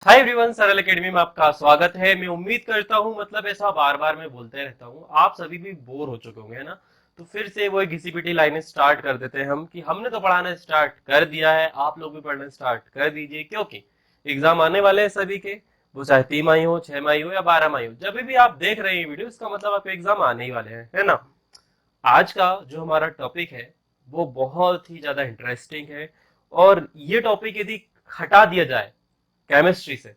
Hi everyone, सरल academy में आपका स्वागत है। मैं उम्मीद करता हूं, मतलब ऐसा बार बार मैं बोलते रहता हूं, आप सभी भी बोर हो चुके होंगे, है ना। तो फिर से वो घिसी पिटी लाइनें स्टार्ट कर देते हैं हम कि हमने तो पढ़ाना स्टार्ट कर दिया है, आप लोग भी पढ़ना स्टार्ट कर दीजिए, क्योंकि एग्जाम आने वाले हैं सभी के। वो चाहे 3 माही हो, 6 माही हो या 12 माही हो, जब भी आप देख रहे हैं वीडियो, इसका मतलब आपके एग्जाम आने ही वाले हैं, है ना। आज का जो हमारा टॉपिक है वो बहुत ही ज्यादा इंटरेस्टिंग है। और ये टॉपिक यदि हटा दिया जाए केमिस्ट्री से,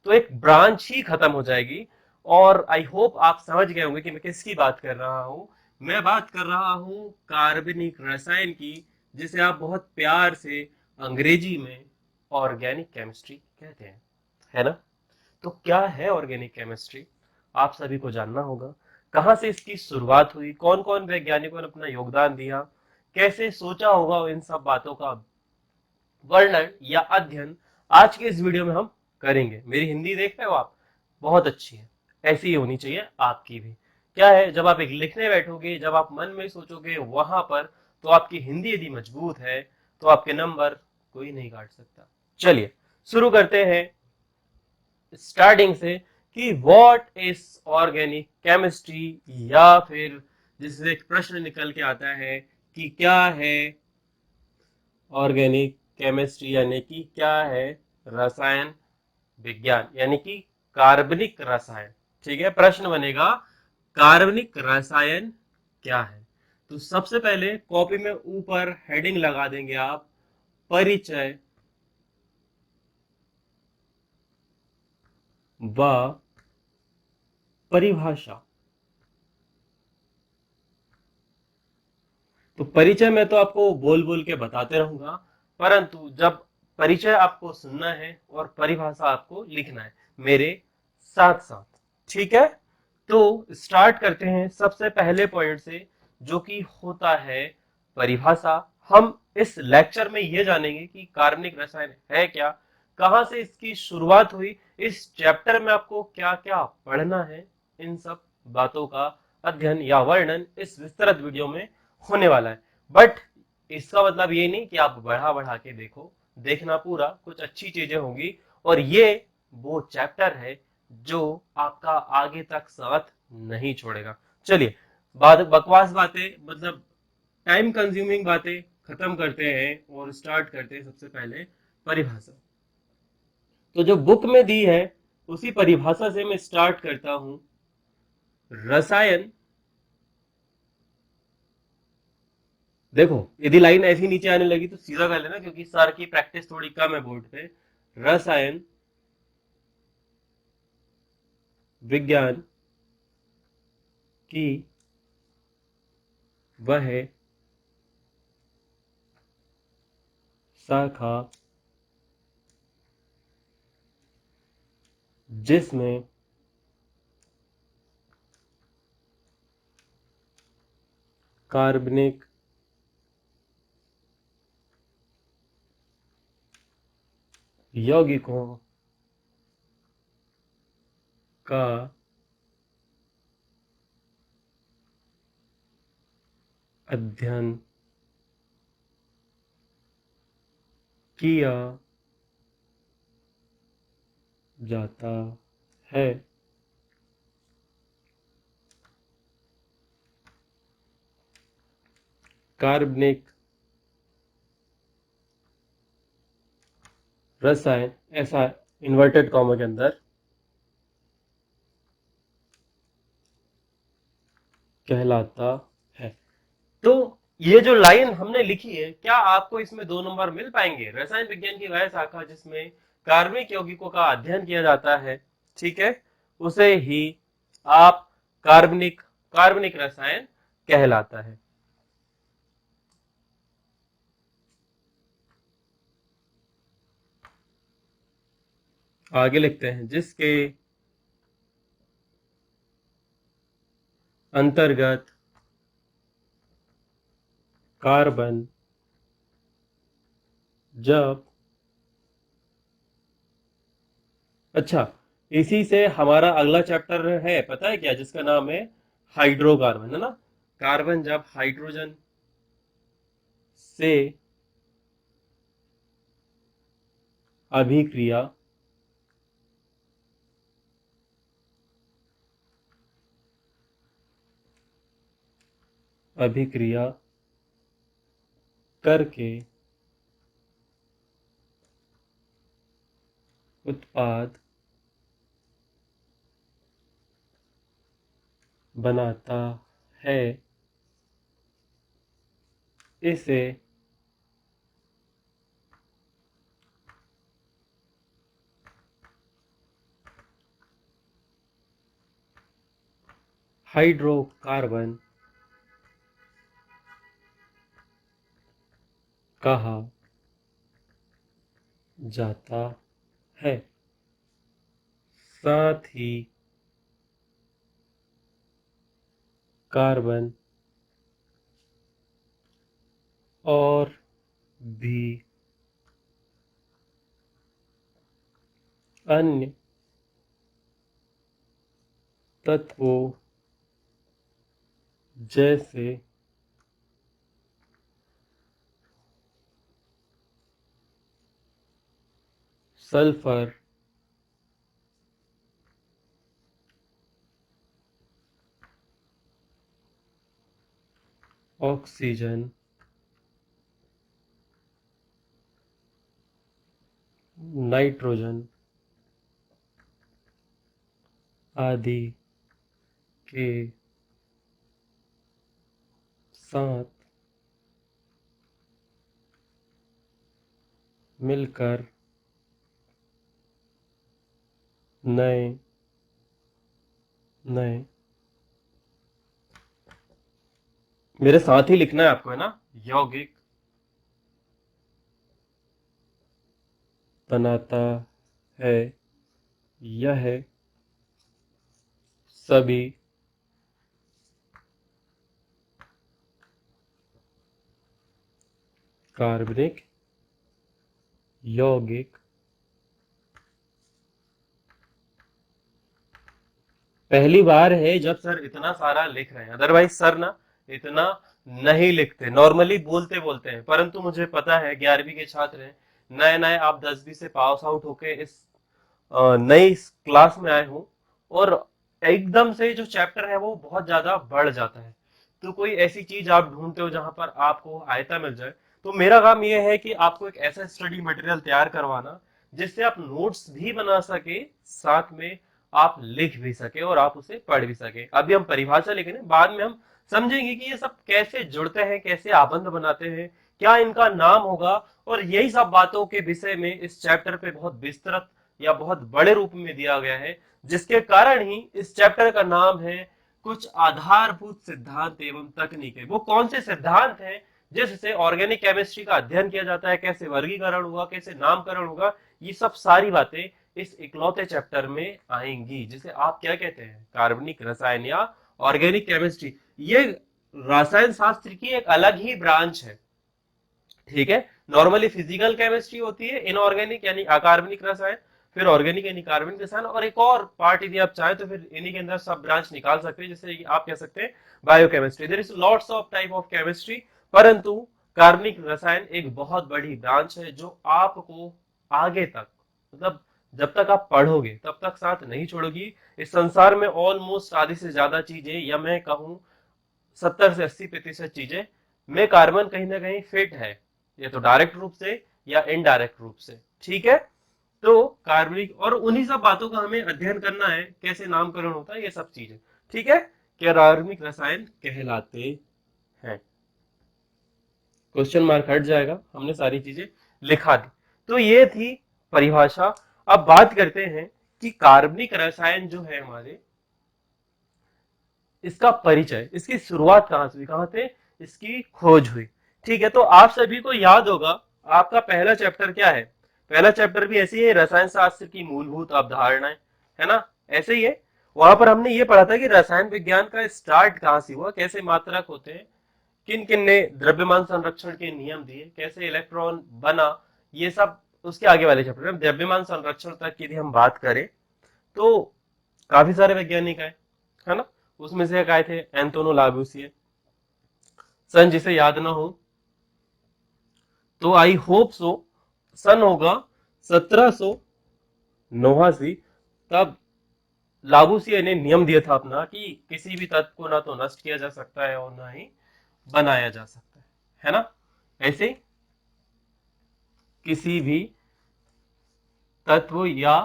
तो एक ब्रांच ही खत्म हो जाएगी। और आई होप आप समझ गए होंगे कि मैं किसकी बात कर रहा हूं। मैं बात कर रहा हूं कार्बनिक रसायन की, जिसे आप बहुत प्यार से अंग्रेजी में ऑर्गेनिक केमिस्ट्री कहते हैं, है ना। तो क्या है ऑर्गेनिक केमिस्ट्री, आप सभी को जानना होगा। कहां से इसकी शुरुआत हुई, कौन कौन वैज्ञानिकों ने अपना योगदान दिया, कैसे सोचा होगा इन सब बातों का वर्णन या अध्ययन आज के इस वीडियो में हम करेंगे। मेरी हिंदी देख रहे हो आप, बहुत अच्छी है, ऐसी ही होनी चाहिए आपकी भी। क्या है, जब आप एक लिखने बैठोगे, जब आप मन में सोचोगे वहां पर, तो आपकी हिंदी यदि मजबूत है तो आपके नंबर कोई नहीं काट सकता। चलिए शुरू करते हैं स्टार्टिंग से कि व्हाट इज ऑर्गेनिक केमिस्ट्री, या फिर जिससे एक प्रश्न निकल के आता है कि क्या है ऑर्गेनिक केमिस्ट्री, यानी कि क्या है रसायन विज्ञान, यानी कि कार्बनिक रसायन। ठीक है, प्रश्न बनेगा कार्बनिक रसायन क्या है। तो सबसे पहले कॉपी में ऊपर हेडिंग लगा देंगे आप, परिचय व परिभाषा। तो परिचय में तो आपको बोल बोल के बताते रहूंगा, परंतु जब परिचय आपको सुनना है और परिभाषा आपको लिखना है मेरे साथ साथ। ठीक है, तो स्टार्ट करते हैं सबसे पहले पॉइंट से, जो कि होता है परिभाषा। हम इस लेक्चर में यह जानेंगे कि कार्बनिक रसायन है क्या, कहां से इसकी शुरुआत हुई, इस चैप्टर में आपको क्या क्या पढ़ना है, इन सब बातों का अध्ययन या वर्णन इस विस्तृत वीडियो में होने वाला है। बट इसका मतलब ये नहीं कि आप बढ़ा बढ़ा के देखो, देखना पूरा, कुछ अच्छी चीजें होंगी। और ये वो चैप्टर है जो आपका आगे तक साथ नहीं छोड़ेगा। चलिए, बात बकवास बातें, मतलब टाइम कंज्यूमिंग बातें खत्म करते हैं और स्टार्ट करते हैं सबसे पहले परिभाषा। तो जो बुक में दी है उसी परिभाषा से मैं स्टार्ट करता हूं। रसायन, देखो यदि लाइन ऐसी नीचे आने लगी तो सीधा कर लेना, क्योंकि सर की प्रैक्टिस थोड़ी कम है बोर्ड पे। रसायन विज्ञान की वह शाखा जिसमें कार्बनिक यौगिकों का अध्ययन किया जाता है। कार्बनिक रसायन, ऐसा इन्वर्टेड कॉमा के अंदर, कहलाता है। तो ये जो लाइन हमने लिखी है, क्या आपको इसमें 2 नंबर मिल पाएंगे? रसायन विज्ञान की वह शाखा जिसमें कार्बनिक यौगिकों का अध्ययन किया जाता है, ठीक है, उसे ही आप कार्बनिक कार्बनिक रसायन कहलाता है। आगे लिखते हैं, जिसके अंतर्गत कार्बन जब, अच्छा, इसी से हमारा अगला चैप्टर है, पता है क्या, जिसका नाम है हाइड्रोकार्बन, है ना। कार्बन जब हाइड्रोजन से अभिक्रिया अभिक्रिया करके उत्पाद बनाता है, इसे हाइड्रोकार्बन कहा जाता है। साथ ही कार्बन और भी अन्य तत्वों जैसे सल्फर, ऑक्सीजन, नाइट्रोजन आदि के साथ मिलकर नए नए, मेरे साथ ही लिखना है आपको, है ना, यौगिक बनाता है। यह सभी कार्बनिक यौगिक पहली बार है जब सर इतना सारा लिख रहे हैं, अदरवाइज सर ना इतना नहीं लिखते, नॉर्मली बोलते बोलते हैं। परंतु मुझे पता है 11वीं के छात्र हैं, नए नए, आप 10वीं से पास आउट होके इस नई क्लास में आए हो, और एकदम से जो चैप्टर है वो बहुत ज्यादा बढ़ जाता है। तो कोई ऐसी चीज आप ढूंढते हो जहां पर आपको आयता मिल जाए, तो मेरा काम यह है कि आपको एक ऐसा स्टडी मटेरियल तैयार करवाना जिससे आप नोट्स भी बना सके, साथ में आप लिख भी सके और आप उसे पढ़ भी सके। अभी हम परिभाषा लिखेंगे, बाद में हम समझेंगे कि ये सब कैसे जुड़ते हैं, कैसे आबंध बनाते हैं, क्या इनका नाम होगा। और यही सब बातों के विषय में इस चैप्टर पे बहुत विस्तृत या बहुत बड़े रूप में दिया गया है, जिसके कारण ही इस चैप्टर का नाम है कुछ आधारभूत सिद्धांत एवं तकनीकें। वो कौन से सिद्धांत हैं जिससे ऑर्गेनिक केमिस्ट्री का अध्ययन किया जाता है, कैसे वर्गीकरण होगा, कैसे नामकरण होगा, ये सब सारी बातें इस इकलौते चैप्टर में आएंगी, जिसे आप क्या कहते हैं, कार्बनिक रसायन या ऑर्गेनिक केमिस्ट्री। ये रसायन शास्त्र की एक अलग ही ब्रांच है, ठीक है। नॉर्मली फिजिकल केमिस्ट्री होती है, इनऑर्गेनिक यानी अकार्बनिक रसायन, फिर ऑर्गेनिक यानी कार्बनिक रसायन, और एक और पार्ट यदि आप चाहें तो फिर इन्हीं के अंदर सब ब्रांच निकाल सकते हैं, जैसे आप कह सकते हैं biochemistry. There is lots of type of chemistry, परंतु कार्बनिक रसायन एक बहुत बड़ी ब्रांच है जो आपको आगे तक, मतलब जब तक आप पढ़ोगे तब तक साथ नहीं छोड़ोगी। इस संसार में ऑलमोस्ट आधी से ज्यादा चीजें, या मैं कहूं 70 से 80% चीजें में कार्बन कहीं ना कहीं फिट है, ये तो डायरेक्ट रूप से या इनडायरेक्ट रूप से, ठीक है। तो कार्बनिक, और उन्हीं सब बातों का हमें अध्ययन करना है, कैसे नामकरण होता है, ये सब चीजें, ठीक है, क्या कार्बनिक रसायन कहलाते हैं। क्वेश्चन मार्क हट जाएगा, हमने सारी चीजें लिखा दी। तो ये थी परिभाषा। अब बात करते हैं कि कार्बनिक रसायन जो है हमारे, इसका परिचय, इसकी शुरुआत कहां से हुई, कहां से इसकी खोज हुई। ठीक है, तो आप सभी को याद होगा आपका पहला चैप्टर क्या है, पहला चैप्टर भी ऐसे ही है, रसायन शास्त्र की मूलभूत अवधारणाएं, है ना, ऐसे ही है। वहां पर हमने ये पढ़ा था कि रसायन विज्ञान का स्टार्ट कहां से हुआ, कैसे मात्रक होते हैं, किन किन ने द्रव्यमान संरक्षण के नियम दिए, कैसे इलेक्ट्रॉन बना, ये सब उसके आगे वाले चैप्टर में। द्रव्यमान संरक्षण तक की यदि हम बात करें तो काफी सारे वैज्ञानिक आए, है ना, उसमें से एक आए थे एंटोनो लावुसिए। सन जिसे याद ना हो तो आई होप सो, सन होगा 1789। तब लावुसिए ने नियम दिया था अपना कि किसी भी तत्व को ना तो नष्ट किया जा सकता है और ना ही बनाया जा सकता है ना। ऐसे किसी भी तत्व या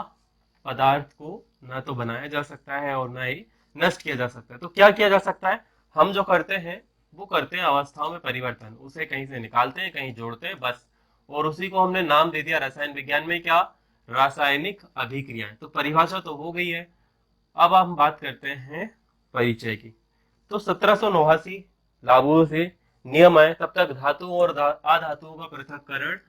पदार्थ को ना तो बनाया जा सकता है और ना ही नष्ट किया जा सकता है। तो क्या किया जा सकता है, हम जो करते हैं वो करते हैं अवस्थाओं में परिवर्तन, उसे कहीं से निकालते हैं कहीं जोड़ते हैं बस, और उसी को हमने नाम दे दिया रसायन विज्ञान में क्या, रासायनिक अभिक्रियाएं। तो परिभाषा तो हो गई है। अब हम बात करते हैं परिचय की। तो 1789 लागू से नियम आए, तब तक धातुओं और अधातुओं का पृथक्करण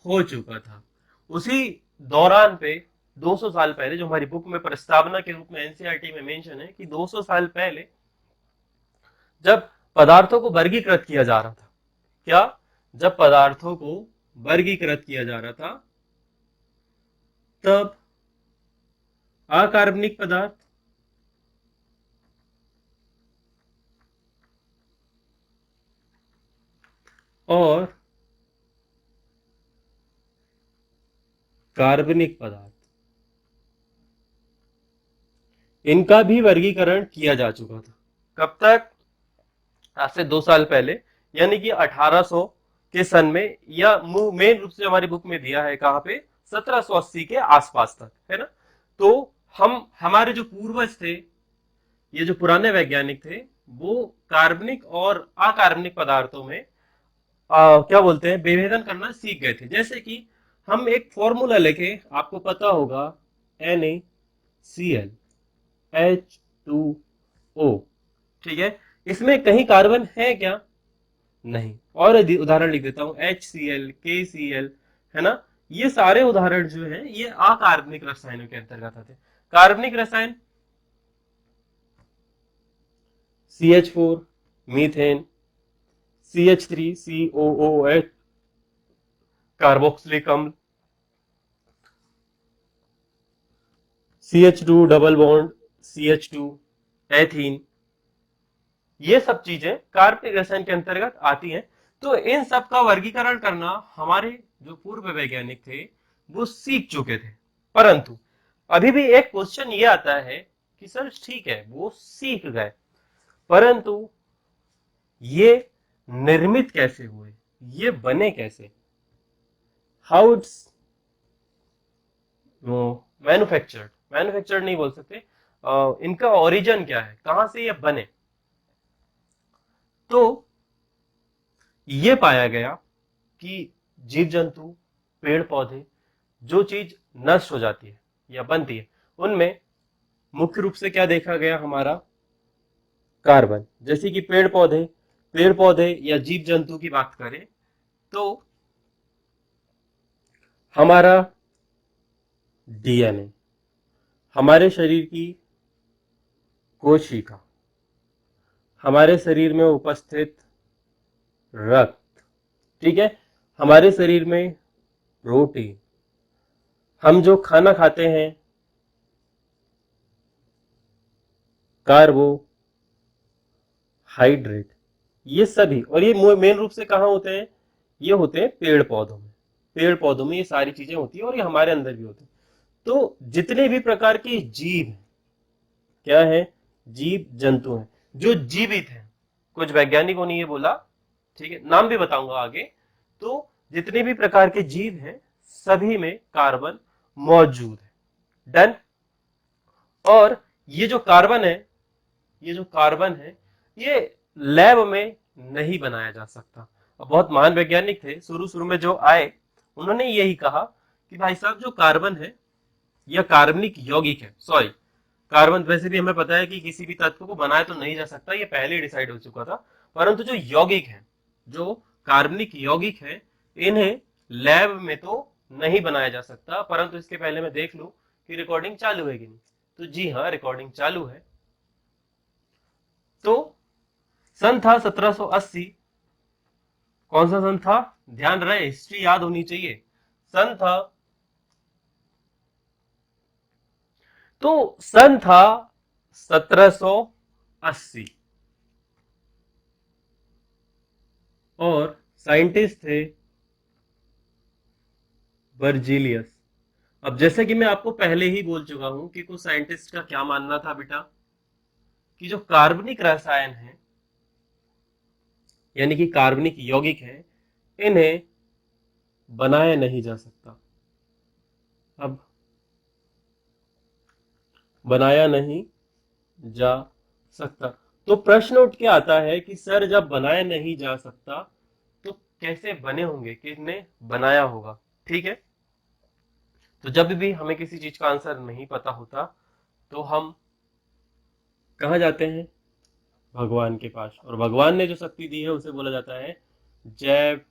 हो चुका था। उसी दौरान पे 200 साल पहले, जो हमारी बुक में प्रस्तावना के रूप में एनसीईआरटी में मेंशन है कि 200 साल पहले जब पदार्थों को वर्गीकृत किया जा रहा था, क्या, जब पदार्थों को वर्गीकृत किया जा रहा था, तब अकार्बनिक पदार्थ और कार्बनिक पदार्थ, इनका भी वर्गीकरण किया जा चुका था। कब तक, आज से 2 साल पहले, यानी कि 1800 के सन में, या मेन रूप से हमारी बुक में दिया है कहां पे, 1780 के आसपास तक, है ना। तो हम, हमारे जो पूर्वज थे, ये जो पुराने वैज्ञानिक थे, वो कार्बनिक और अकार्बनिक पदार्थों में क्या बोलते हैं, विभेदन करना सीख गए थे। जैसे कि हम एक फॉर्मूला लेके, आपको पता होगा, NaCl H2O, ठीक है, इसमें कहीं कार्बन है क्या, नहीं। और उदाहरण लिख देता हूं, HCl KCl, है ना। ये सारे उदाहरण जो हैं ये अकार्बनिक रसायनों के अंतर्गत आते हैं। कार्बनिक रसायन CH4 मीथेन, CH3COOH कार्बोक्सिलिक अम्ल, CH2 double bond CH2 ethene, ये सब चीजें कार्बनिक रसायन के अंतर्गत आती हैं। तो इन सब का वर्गीकरण करना हमारे जो पूर्व वैज्ञानिक थे वो सीख चुके थे। परंतु अभी भी एक क्वेश्चन ये आता है कि सर ठीक है वो सीख गए, परंतु ये निर्मित कैसे हुए, ये बने कैसे, हाउ इट्स मैन्युफैक्चर्ड, मैन्युफैक्चर्ड नहीं बोल सकते, इनका ओरिजिन क्या है, कहां से ये बने। तो ये पाया गया कि जीव जंतु, पेड़ पौधे, जो चीज नष्ट हो जाती है या बनती है, उनमें मुख्य रूप से क्या देखा गया, हमारा कार्बन। जैसे कि पेड़ पौधे या जीव जंतु की बात करें तो हमारा DNA, हमारे शरीर की कोशिका, हमारे शरीर में उपस्थित रक्त, ठीक है, हमारे शरीर में प्रोटीन, हम जो खाना खाते हैं, कार्बोहाइड्रेट, ये सभी, और ये मेन रूप से कहाँ होते हैं, ये होते हैं पेड़ पौधों में। पेड़ पौधों में ये सारी चीजें होती है और ये हमारे अंदर भी होती है। तो जितने भी प्रकार के जीव हैं, क्या है, जीव जंतु हैं जो जीवित हैं, कुछ वैज्ञानिकों ने ये बोला, ठीक है, नाम भी बताऊंगा आगे। तो जितने भी प्रकार के जीव हैं सभी में कार्बन मौजूद है। डन। और ये जो कार्बन है, ये जो कार्बन है, ये लैब में नहीं बनाया जा सकता। और बहुत महान वैज्ञानिक थे शुरू शुरू में जो आए, उन्होंने यही कहा कि भाई साहब जो कार्बन है यह कार्बनिक यौगिक है। सॉरी, कार्बन वैसे भी हमें पता है कि किसी भी तत्व को बनाया तो नहीं जा सकता, ये पहले ही डिसाइड हो चुका था। परंतु जो यौगिक है, जो कार्बनिक यौगिक है, इन्हें लैब में तो नहीं बनाया जा सकता। परंतु इसके पहले मैं देख लूं कि रिकॉर्डिंग चालू है कि नहीं। तो जी हाँ, रिकॉर्डिंग चालू है। तो सन था 1780, कौन सा सन था, ध्यान रहे, हिस्ट्री याद होनी चाहिए। सन था, तो सन था 1780, और साइंटिस्ट थे वर्जिलियस। अब जैसे कि मैं आपको पहले ही बोल चुका हूं कि कुछ साइंटिस्ट का क्या मानना था बेटा, कि जो कार्बनिक रसायन है यानी कि कार्बनिक यौगिक हैं, इन्हें बनाया नहीं जा सकता। अब बनाया नहीं जा सकता, तो प्रश्न उठ के आता है कि सर जब बनाया नहीं जा सकता तो कैसे बने होंगे, किसने बनाया होगा। ठीक है, तो जब भी हमें किसी चीज का आंसर नहीं पता होता तो हम कहाँ जाते हैं, भगवान के पास। और भगवान ने जो शक्ति दी है उसे बोला जाता है जैव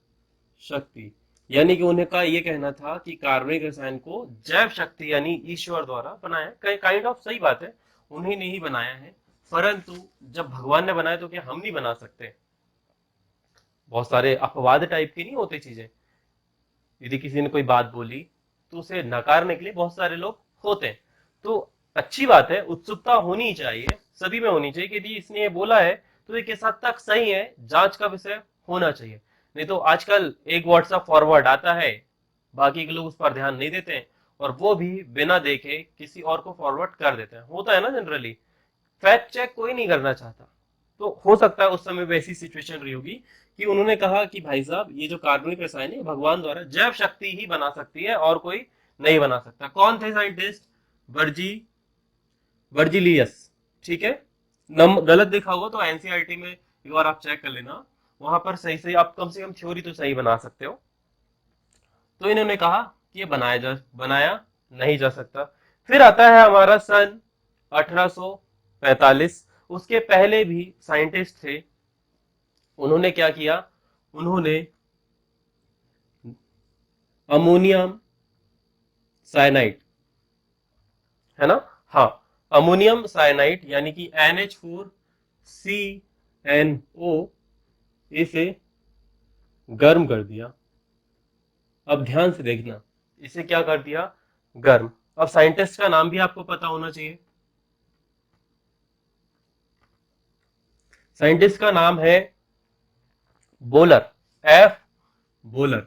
शक्ति। यानी कि उन्हें का ये कहना था कि कार्बनिक रसायन को जैव शक्ति यानी ईश्वर द्वारा बनाया, काइंड ऑफ सही बात है, उन्हीं ने ही बनाया है। परंतु जब भगवान ने बनाया तो क्या हम नहीं बना सकते। बहुत सारे अपवाद टाइप की नहीं होती चीजें, यदि किसी ने कोई बात बोली तो उसे नकारने के लिए बहुत सारे लोग होते हैं। तो अच्छी बात है, उत्सुकता होनी चाहिए, सभी में होनी चाहिए कि यदि इसने ये बोला है तो ये किस हद तक सही है, जांच का विषय होना चाहिए। नहीं तो आजकल एक व्हाट्सएप फॉरवर्ड आता है, बाकी के लोग उस पर ध्यान नहीं देते हैं, और वो भी बिना देखे किसी और को फॉरवर्ड कर देते हैं। होता है ना जनरली, फैक्ट चेक कोई नहीं करना चाहता। तो हो सकता है उस समय वैसी सिचुएशन रही होगी कि उन्होंने कहा कि भाई साहब ये जो कार्बनिक रसायन है भगवान द्वारा जैव शक्ति ही बना सकती है और कोई नहीं बना सकता। कौन थे साइंटिस्ट, वर्जी वर्जिलियस। ठीक है, गलत देखा होगा तो एनसीईआरटी में एक बार आप चेक कर लेना, वहां पर सही सही आप कम से कम थ्योरी तो सही बना सकते हो। तो इन्होंने कहा कि ये बनाया नहीं जा सकता। फिर आता है हमारा सन 1845। उसके पहले भी साइंटिस्ट थे, उन्होंने क्या किया, उन्होंने अमोनियम साइनाइड, है ना, हाँ, अमोनियम साइनाइड यानी कि NH4CnO, इसे गर्म कर दिया। अब ध्यान से देखना, इसे क्या कर दिया, गर्म। अब साइंटिस्ट का नाम भी आपको पता होना चाहिए। साइंटिस्ट का नाम है बोलर, एफ बोलर।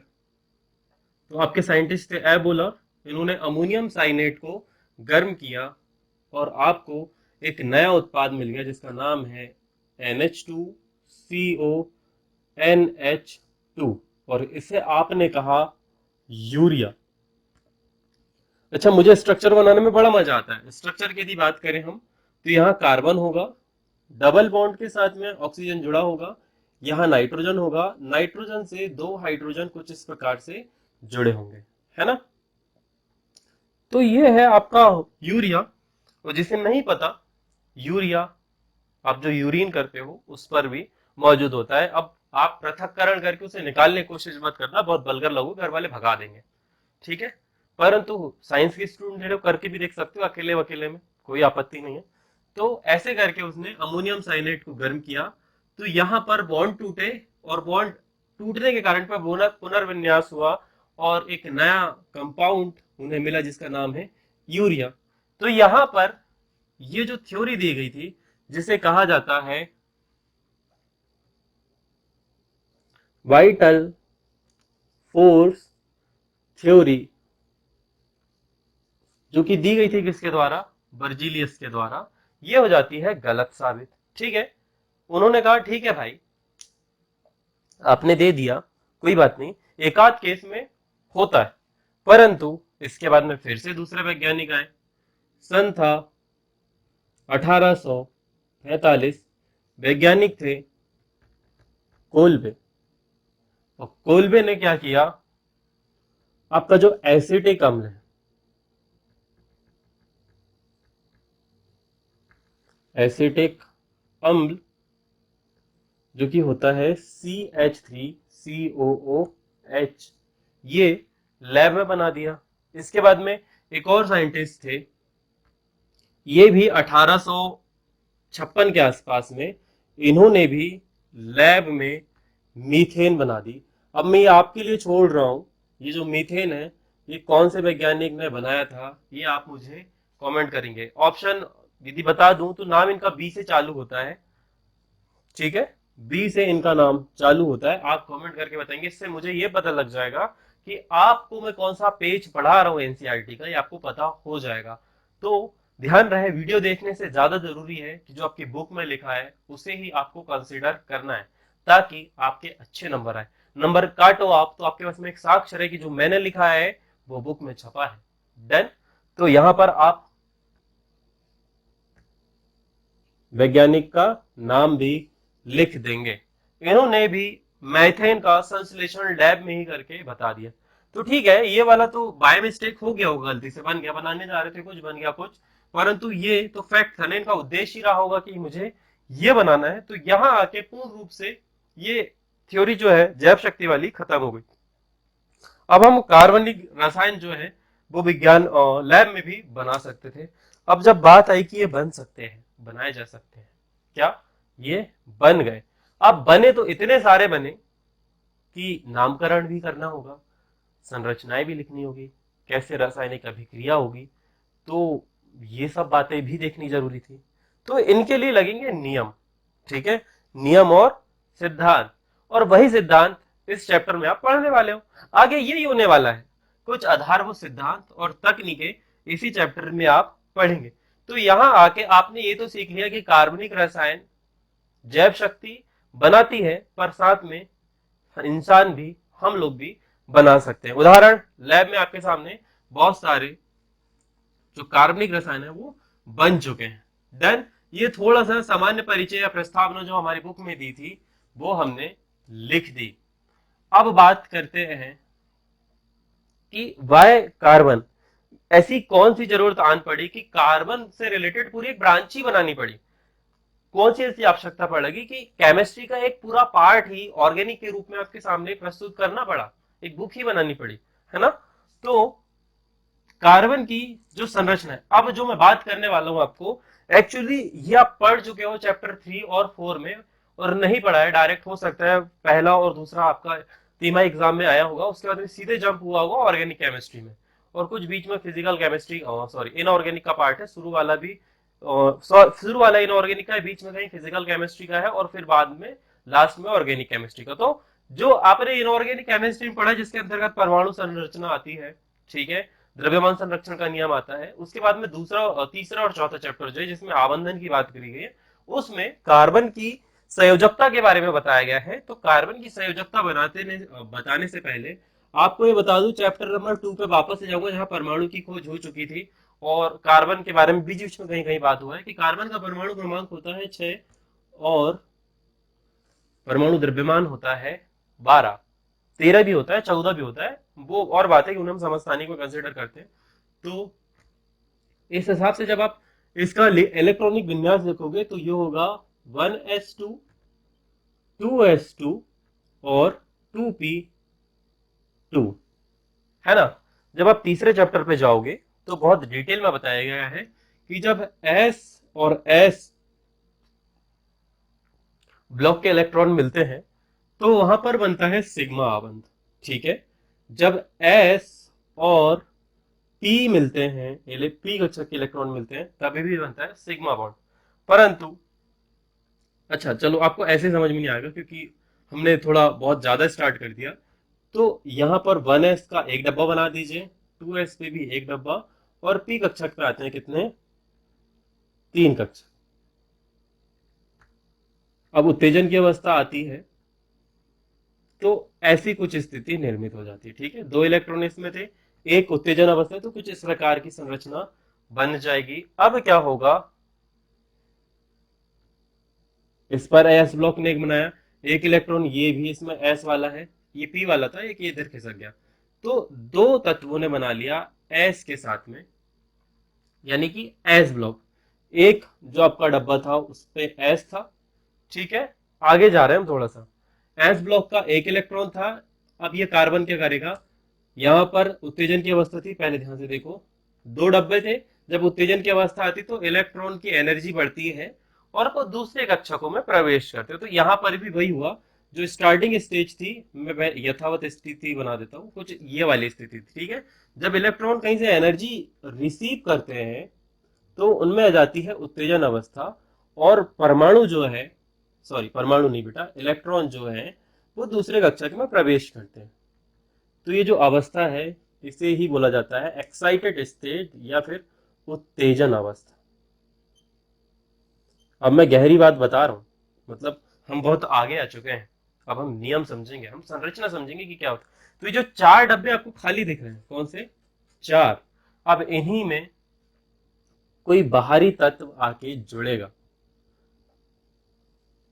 तो आपके साइंटिस्ट थे एफ बोलर। इन्होंने अमोनियम साइनेट को गर्म किया और आपको एक नया उत्पाद मिल गया जिसका नाम है NH2CONH2, और इसे आपने कहा यूरिया। अच्छा, मुझे स्ट्रक्चर बनाने में बड़ा मजा आता है। स्ट्रक्चर की यदि बात करें हम तो यहाँ कार्बन होगा, डबल बॉन्ड के साथ में ऑक्सीजन जुड़ा होगा, यहाँ नाइट्रोजन होगा, नाइट्रोजन से दो हाइड्रोजन कुछ इस प्रकार से जुड़े होंगे, है ना। तो ये है आपका यूरिया। और जिसे नहीं पता, यूरिया आप जो यूरिन करते हो उस पर भी मौजूद होता है। अब आप पृथक्करण करके उसे निकालने की कोशिश मत करना, बहुत वल्गर लोग घर वाले भगा देंगे। ठीक है, परंतु साइंस के स्टूडेंट है करके भी देख सकते हो, अकेले अकेले में कोई आपत्ति नहीं है। तो ऐसे करके उसने अमोनियम साइनेट को गर्म किया, तो यहाँ पर बॉन्ड टूटे, और बॉन्ड टूटने के कारण पर पुनर्विन्यास हुआ और एक नया कंपाउंड उन्हें मिला जिसका नाम है यूरिया। तो यहाँ पर ये जो थ्योरी दी गई थी जिसे कहा जाता है वाइटल फोर्स थ्योरी, जो कि दी गई थी किसके द्वारा, बर्जीलियस के द्वारा, ये हो जाती है गलत साबित। ठीक है, उन्होंने कहा ठीक है भाई, आपने दे दिया, कोई बात नहीं, एकाध केस में होता है। परंतु इसके बाद में फिर से दूसरे वैज्ञानिक आए। सन था 1845। वैज्ञानिक थे कोल्बे। और कोल्बे ने क्या किया, आपका जो एसिटिक अम्ल है, एसिटिक अम्ल जो कि होता है CH3COOH, ये लैब में बना दिया। इसके बाद में एक और साइंटिस्ट थे, ये भी 1856 के आसपास में, इन्होंने भी लैब में मीथेन बना दी। अब मैं ये आपके लिए छोड़ रहा हूं, ये जो मीथेन है ये कौन से वैज्ञानिक ने बनाया था, ये आप मुझे कमेंट करेंगे। ऑप्शन यदि बता दूं तो नाम इनका बी से चालू होता है। ठीक है, बी से इनका नाम चालू होता है। आप कमेंट करके बताएंगे, इससे मुझे ये पता लग जाएगा कि आपको मैं कौन सा पेज पढ़ा रहा हूँ एनसीईआरटी का, ये आपको पता हो जाएगा। तो ध्यान रहे, वीडियो देखने से ज्यादा जरूरी है कि जो आपकी बुक में लिखा है उसे ही आपको कंसिडर करना है। ताकि आपके अच्छे नंबर आए। नंबर काटो आप तो आपके पास में एक साक्ष्य है कि जो मैंने लिखा है वो बुक में छपा है। डन। तो यहां पर आप वैज्ञानिक का नाम भी लिख देंगे। इन्होंने भी मैथेन का संश्लेषण लैब में ही करके बता दिया। तो ठीक है, ये वाला तो बाय मिस्टेक हो गया होगा, गलती से बन गया, बनाने जा रहे थे कुछ बन गया कुछ, परंतु ये तो फैक्ट था ना, इनका उद्देश्य ही रहा होगा कि मुझे ये बनाना है। तो यहां आके पूर्ण रूप से ये थ्योरी जो है जैव शक्ति वाली खत्म हो गई। अब हम कार्बनिक रसायन जो है वो विज्ञान लैब में भी बना सकते थे। अब जब बात आई कि ये बन सकते हैं, बनाए जा सकते हैं, क्या ये बन गए? अब बने तो इतने सारे बने कि नामकरण भी करना होगा, संरचनाएं भी लिखनी होगी, कैसे रासायनिक अभिक्रिया होगी, तो ये सब बातें भी देखनी जरूरी थी। तो इनके लिए लगेंगे नियम। ठीक है, नियम और सिद्धांत, और वही सिद्धांत इस चैप्टर में आप पढ़ने वाले हो। आगे यही होने वाला है, कुछ आधारभूत सिद्धांत और तकनीकें इसी चैप्टर में आप पढ़ेंगे। तो यहां आके आपने ये तो सीख लिया कि कार्बनिक रसायन जैव शक्ति बनाती है, पर साथ में इंसान भी, हम लोग भी बना सकते हैं। उदाहरण लैब में आपके सामने बहुत सारे जो कार्बनिक रसायन है वो बन चुके हैं। देन ये थोड़ा सा सामान्य परिचय या प्रस्तावना जो हमारी बुक में दी थी वो हमने लिख दी। अब बात करते हैं कि वाई कार्बन, ऐसी कौन सी जरूरत आन पड़ी कि कार्बन से रिलेटेड पूरी एक ब्रांच ही बनानी पड़ी? कौन सी ऐसी आवश्यकता पड़ेगी कि केमिस्ट्री का एक पूरा पार्ट ही ऑर्गेनिक के रूप में आपके सामने प्रस्तुत करना पड़ा, एक बुक ही बनानी पड़ी, है ना? तो कार्बन की जो संरचना है, अब जो मैं बात करने वाला हूं आपको, एक्चुअली ये आप पढ़ चुके हो चैप्टर 3 और 4 में, और नहीं पढ़ा है डायरेक्ट, हो सकता है पहला और दूसरा आपका तिमाही एग्जाम में आया होगा, उसके बाद में सीधे जंप हुआ होगा ऑर्गेनिक केमिस्ट्री में, और कुछ बीच में फिजिकल केमिस्ट्री, सॉरी इनऑर्गेनिक का पार्ट है, शुरू वाला भी शुरू वाला इनऑर्गेनिक का है, बीच में कहीं फिजिकल केमिस्ट्री का है, और फिर बाद में लास्ट में ऑर्गेनिक केमिस्ट्री का। तो जो आपने इनऑर्गेनिक केमिस्ट्री में पढ़ा जिसके अंतर्गत परमाणु संरचना आती है, ठीक है, द्रव्यमान संरक्षण का नियम आता है, उसके बाद में दूसरा तीसरा और चौथा चैप्टर जो है जिसमें आबंधन की बात करी गई है, उसमें कार्बन की संयोजकता के बारे में बताया गया है। तो कार्बन की संयोजकता बताने से पहले आपको ये बता दूं, चैप्टर नंबर 2 पे वापस से जाऊंगा जहां परमाणु की खोज हो चुकी थी, और कार्बन के बारे में बीच बीच में कहीं कहीं बात हुआ है कि कार्बन का परमाणु क्रमांक होता है 6, और परमाणु द्रव्यमान होता है 12, 13 भी होता है, 14 भी होता है, वो और बात है कि उन्हें हम समस्थानिक को कंसिडर करते हैं। तो इस हिसाब से जब आप इसका इलेक्ट्रॉनिक विन्यास देखोगे तो ये होगा 1s2, 2s2 और 2p2, है ना? जब आप तीसरे चैप्टर पे जाओगे तो बहुत डिटेल में बताया गया है कि जब s और s ब्लॉक के इलेक्ट्रॉन मिलते हैं तो वहां पर बनता है सिग्मा आबंध। ठीक है, जब s और p मिलते हैं, p कक्षा के इलेक्ट्रॉन मिलते हैं, तभी भी बनता है सिग्मा बॉन्ड। परंतु अच्छा चलो, आपको ऐसे समझ में नहीं आएगा क्योंकि हमने थोड़ा बहुत ज्यादा स्टार्ट कर दिया। तो यहां पर 1s का एक डब्बा बना दीजिए, 2s पे भी एक डब्बा, और p कक्षक पे आते हैं कितने? 3 कक्षक। अब उत्तेजन की अवस्था आती है तो ऐसी कुछ स्थिति निर्मित हो जाती है। ठीक है, 2 इलेक्ट्रॉन इसमें थे, एक उत्तेजन अवस्था, तो कुछ इस प्रकार की संरचना बन जाएगी। अब क्या होगा, इस पर एस ब्लॉक ने एक बनाया, एक इलेक्ट्रॉन ये भी इसमें एस वाला है, ये पी वाला था, एक ये इधर खिसक गया, तो दो तत्वों ने बना लिया एस के साथ में, यानी कि एस ब्लॉक। एक जो आपका डब्बा था उस पे एस था। ठीक है, आगे जा रहे हैं हम थोड़ा सा। एस ब्लॉक का एक इलेक्ट्रॉन था। अब ये कार्बन क्या करेगा, यहां पर उत्तेजन की अवस्था थी, पहले ध्यान से देखो, 2 डब्बे थे, जब उत्तेजन की अवस्था आती तो इलेक्ट्रॉन की एनर्जी बढ़ती है और वो दूसरे कक्षकों में प्रवेश करते हैं। तो यहां पर भी वही हुआ, जो स्टार्टिंग स्टेज थी, मैं यथावत स्थिति बना देता हूं, कुछ ये वाली स्थिति थी। ठीक है, जब इलेक्ट्रॉन कहीं से एनर्जी रिसीव करते हैं तो उनमें आ जाती है उत्तेजन अवस्था, और परमाणु जो है, सॉरी परमाणु नहीं बेटा, इलेक्ट्रॉन जो है वो दूसरे कक्षक में प्रवेश करते हैं। तो ये जो अवस्था है इसे ही बोला जाता है एक्साइटेड स्टेट या फिर उत्तेजन अवस्था। अब मैं गहरी बात बता रहा हूं, मतलब हम बहुत आगे आ चुके हैं। अब हम नियम समझेंगे, हम संरचना समझेंगे कि क्या होता है। तो ये जो 4 डब्बे आपको खाली दिख रहे हैं, कौन से 4, अब इन्हीं में कोई बाहरी तत्व आके जुड़ेगा,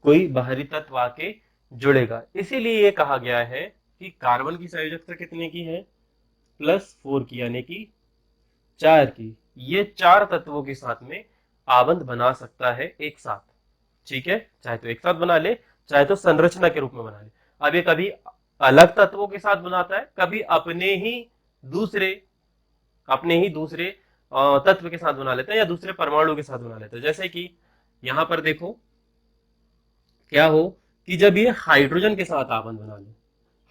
कोई बाहरी तत्व आके जुड़ेगा। इसीलिए ये कहा गया है कि कार्बन की संयोजकता कितने की है, +4 की, यानी कि 4 की। ये 4 तत्वों के साथ में आबंध बना सकता है एक साथ, ठीक है, चाहे तो एक साथ बना ले, चाहे तो संरचना के रूप में बना ले। अब ये कभी अलग तत्वों के साथ बनाता है, कभी दूसरे अपने ही दूसरे तत्व के साथ बना लेता है, या दूसरे परमाणु के साथ बना लेता है। जैसे कि यहां पर देखो क्या हो कि जब ये हाइड्रोजन के साथ आबंध बना ले,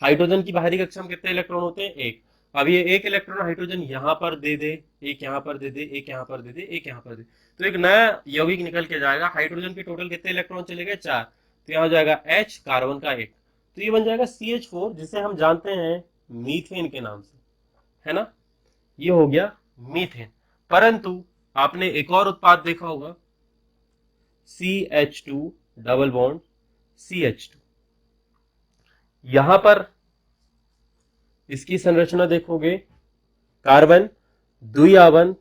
हाइड्रोजन की बाहरी कक्षा में कितने इलेक्ट्रॉन होते हैं, एक। अब ये एक इलेक्ट्रॉन हाइड्रोजन यहां पर दे दे, एक यहां पर दे दे, एक यहां पर दे दे, एक यहां पर दे, तो एक नया यौगिक निकल के जाएगा। हाइड्रोजन के टोटल कितने इलेक्ट्रॉन चले गए, 4, तो यहाँ हो जाएगा H, कार्बन का एक, तो ये बन जाएगा CH4, जिसे हम जानते हैं मीथेन के नाम से, है ना। ये हो गया मीथेन। परंतु आपने एक और उत्पाद देखा होगा, CH2 डबल बॉन्ड CH2। यहां पर इसकी संरचना देखोगे, कार्बन द्विआबंध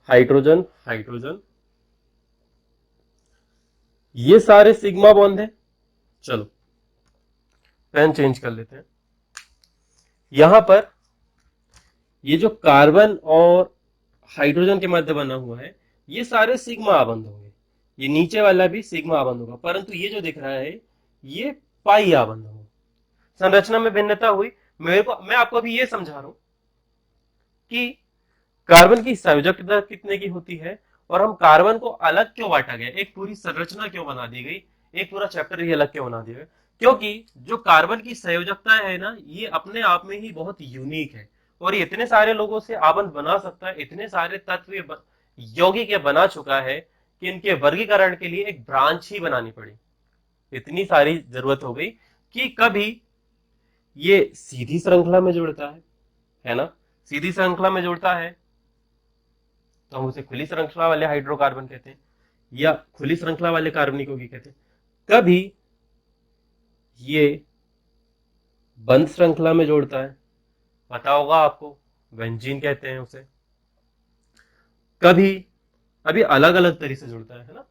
हाइड्रोजन हाइड्रोजन, ये सारे सिग्मा बॉन्ड है। चलो पेन चेंज कर लेते हैं। यहां पर ये जो कार्बन और हाइड्रोजन के मध्य बना हुआ है, ये सारे सिग्मा आबंध होंगे, ये नीचे वाला भी सिग्मा आबंध होगा, परंतु ये जो दिख रहा है ये पाई आबंध होगा। संरचना में भिन्नता हुई। मैं आपको अभी ये समझा रहा हूं कि कार्बन की संयोजकता कितने की होती है, और हम कार्बन को अलग क्यों बांटा गया, एक पूरी संरचना क्यों बना दी गई, एक पूरा चैप्टर ही अलग क्यों बना दिया गया। क्योंकि जो कार्बन की संयोजकता है ना, ये अपने आप में ही बहुत यूनिक है, और ये इतने सारे लोगों से आबंध बना सकता है, इतने सारे तत्व यौगिक ये बना चुका है कि इनके वर्गीकरण के लिए एक ब्रांच ही बनानी पड़ी। इतनी सारी जरूरत हो गई कि कभी ये सीधी श्रृंखला में जुड़ता है ना, सीधी श्रृंखला में जुड़ता है तो हम उसे खुली श्रृंखला वाले हाइड्रोकार्बन कहते हैं, या खुली श्रृंखला वाले कार्बनिक यौगिक कहते हैं। कभी ये बंद श्रृंखला में जोड़ता है, पता होगा आपको, बेंजीन कहते हैं उसे। कभी अभी अलग अलग तरीके से जुड़ता है ना,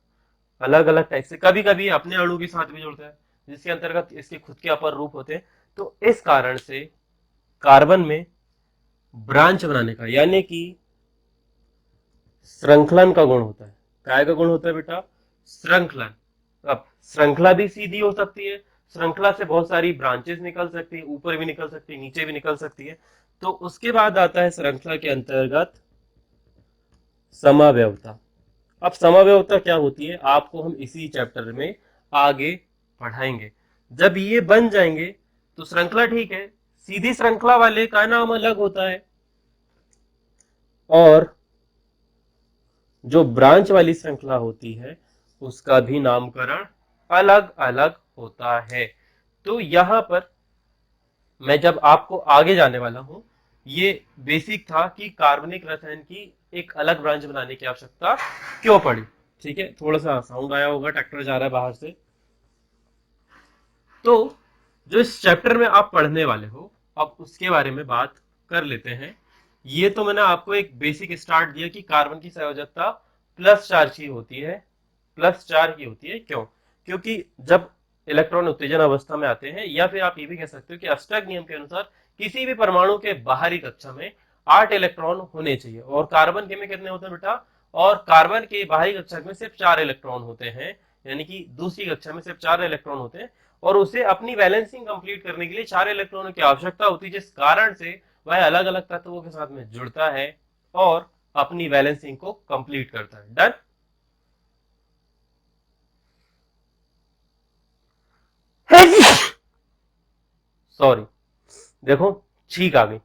अलग अलग टाइप से, कभी कभी अपने अणु के साथ भी जुड़ता है, जिसके अंतर्गत इसके खुद के अपर रूप होते हैं। तो इस कारण से कार्बन में ब्रांच बनाने का, यानी कि श्रृंखलन का गुण होता है। काय का गुण होता है बेटा, श्रृंखलन। अब श्रृंखला भी सीधी हो सकती है, श्रृंखला से बहुत सारी ब्रांचेस निकल सकती है, ऊपर भी निकल सकती है, नीचे भी निकल सकती है। तो उसके बाद आता है श्रृंखला के अंतर्गत समावयवता। अब समावयवता क्या होती है, आपको हम इसी चैप्टर में आगे पढ़ाएंगे। जब ये बन जाएंगे तो श्रृंखला ठीक है, सीधी श्रृंखला वाले का नाम अलग होता है, और जो ब्रांच वाली श्रृंखला होती है उसका भी नामकरण अलग अलग होता है। तो यहां पर मैं जब आपको आगे जाने वाला हूं, ये बेसिक था कि कार्बनिक रसायन की एक अलग ब्रांच बनाने की आवश्यकता क्यों पड़ी। ठीक है, थोड़ा सा साउंड आया होगा, ट्रैक्टर जा रहा है बाहर से। तो जो इस चैप्टर में आप पढ़ने वाले हो, अब उसके बारे में बात कर लेते हैं। ये तो मैंने आपको एक बेसिक स्टार्ट दिया कि कार्बन की संयोजकता +4 की होती है, +4 की होती है। क्यों? क्योंकि जब इलेक्ट्रॉन उत्तेजन अवस्था में आते हैं, या फिर आप ये भी कह सकते हो कि अस्टक नियम के अनुसार किसी भी परमाणु के बाहरी कक्षा में 8 इलेक्ट्रॉन होने चाहिए, और कार्बन के में कितने होते हैं बेटा, और कार्बन के बाहरी कक्षा में सिर्फ 4 इलेक्ट्रॉन होते हैं, यानी कि दूसरी कक्षा में सिर्फ 4 इलेक्ट्रॉन होते हैं, और उसे अपनी बैलेंसिंग कंप्लीट करने के लिए 4 इलेक्ट्रॉनों की आवश्यकता होती है, जिस कारण से वह अलग अलग तत्वों के साथ में जुड़ता है और अपनी बैलेंसिंग को कंप्लीट करता है। डन। सॉरी, देखो छींक आ गई।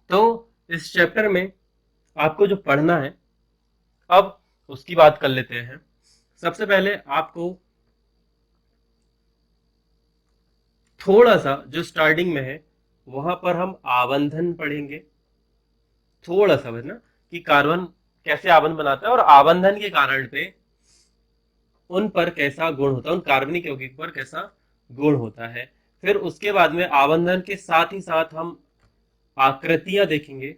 तो इस चैप्टर में आपको जो पढ़ना है, अब उसकी बात कर लेते हैं। सबसे पहले आपको थोड़ा सा जो स्टार्टिंग में है वहां पर हम आबंधन पढ़ेंगे, थोड़ा सा, ना कि कार्बन कैसे आबंध बनाता है, और आबंधन के कारण पे उन पर कैसा गुण होता है, उन कार्बनिक यौगिक पर कैसा गुण होता है। फिर उसके बाद में आबंधन के साथ ही साथ हम आकृतियां देखेंगे,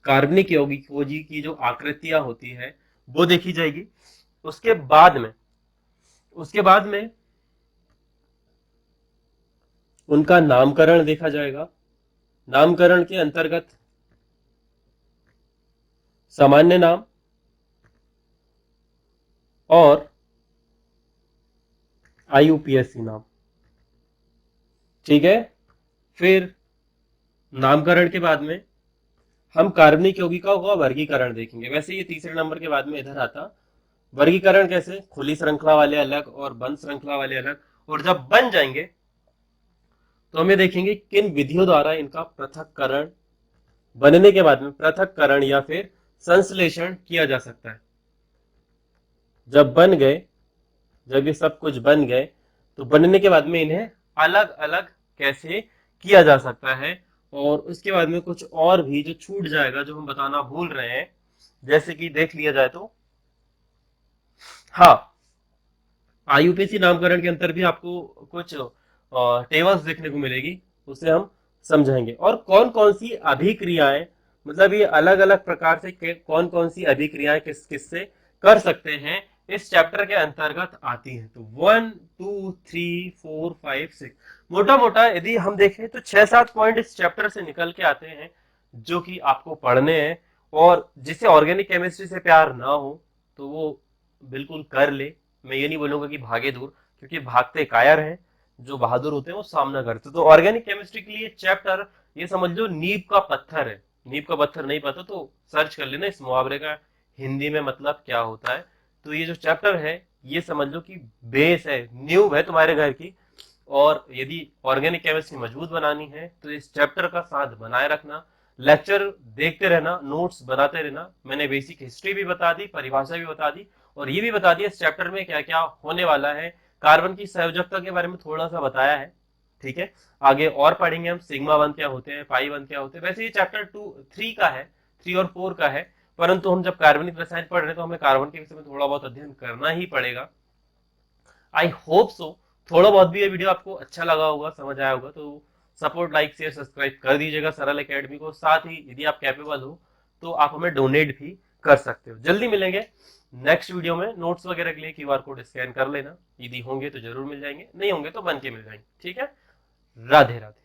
कार्बनिक यौगिकों की जो आकृतियां होती है वो देखी जाएगी। उसके बाद में उसके बाद में उनका नामकरण देखा जाएगा। नामकरण के अंतर्गत सामान्य नाम और आईयूपीएसी नाम, ठीक है। फिर नामकरण के बाद में हम कार्बनिक यौगिकों का वर्गीकरण देखेंगे। वैसे ये तीसरे नंबर के बाद में इधर आता। वर्गीकरण कैसे, खुली श्रृंखला वाले अलग और बंद श्रृंखला वाले अलग। और जब बन जाएंगे तो हम ये देखेंगे किन विधियों द्वारा इनका पृथक्करण, बनने के बाद में पृथक्करण या फिर संश्लेषण किया जा सकता है। जब बन गए, जब ये सब कुछ बन गए तो बनने के बाद में इन्हें अलग अलग कैसे किया जा सकता है। और उसके बाद में कुछ और भी जो छूट जाएगा, जो हम बताना भूल रहे हैं, जैसे कि देख लिया जाए तो हाँ, आईयूपीएसी नामकरण के अंतर भी आपको कुछ टेबल्स देखने को मिलेगी, उसे हम समझाएंगे। और कौन कौन सी अभिक्रियाएं, मतलब ये अलग अलग प्रकार से कौन कौन सी अभिक्रियाएं किस किस से कर सकते हैं, इस चैप्टर के अंतर्गत आती हैं। तो 1 2 3 4 5 6 मोटा मोटा यदि हम देखें तो 6-7 पॉइंट इस चैप्टर से निकल के आते हैं जो कि आपको पढ़ने हैं। और जिसे ऑर्गेनिक केमिस्ट्री से प्यार ना हो तो वो बिल्कुल कर ले। मैं ये नहीं बोलूंगा कि भागे दूर, क्योंकि भागते कायर हैं, जो बहादुर होते हैं वो सामना करते हैं। तो ऑर्गेनिक केमिस्ट्री के लिए चैप्टर ये समझ लो नींव का पत्थर है। नींव का पत्थर नहीं पता तो सर्च कर लेना इस मुहावरे का हिंदी में मतलब क्या होता है। तो ये जो चैप्टर है ये समझ लो कि बेस है, नींव है तुम्हारे घर की। और यदि ऑर्गेनिक केमिस्ट्री मजबूत बनानी है तो इस चैप्टर का साथ बनाए रखना, लेक्चर देखते रहना, नोट्स बनाते रहना। मैंने बेसिक हिस्ट्री भी बता दी, परिभाषा भी बता दी, और ये भी बता दिया इस चैप्टर में क्या क्या होने वाला है। कार्बन की संयोजकता के बारे में थोड़ा सा बताया है, ठीक है। आगे और पढ़ेंगे हम सिग्मा वन क्या होते हैं, पाई वन क्या होते हैं। वैसे ये चैप्टर 3 का है, 3 और 4 का है, परंतु हम जब कार्बनिक रसायन पढ़ रहे हैं तो हमें कार्बन के विषय में थोड़ा बहुत अध्ययन करना ही पड़ेगा। आई होप सो थोड़ा बहुत भी ये वीडियो आपको अच्छा लगा होगा, समझ आया होगा। तो सपोर्ट, लाइक, शेयर, सब्सक्राइब कर दीजिएगा सरल एकेडमी को। साथ ही यदि आप कैपेबल हो तो आप हमें डोनेट भी कर सकते हो। जल्दी मिलेंगे नेक्स्ट वीडियो में। नोट्स वगैरह के लिए क्यूआर कोड स्कैन कर लेना, यदि होंगे तो जरूर मिल जाएंगे, नहीं होंगे तो बन के मिल जाएंगे, ठीक है। राधे राधे।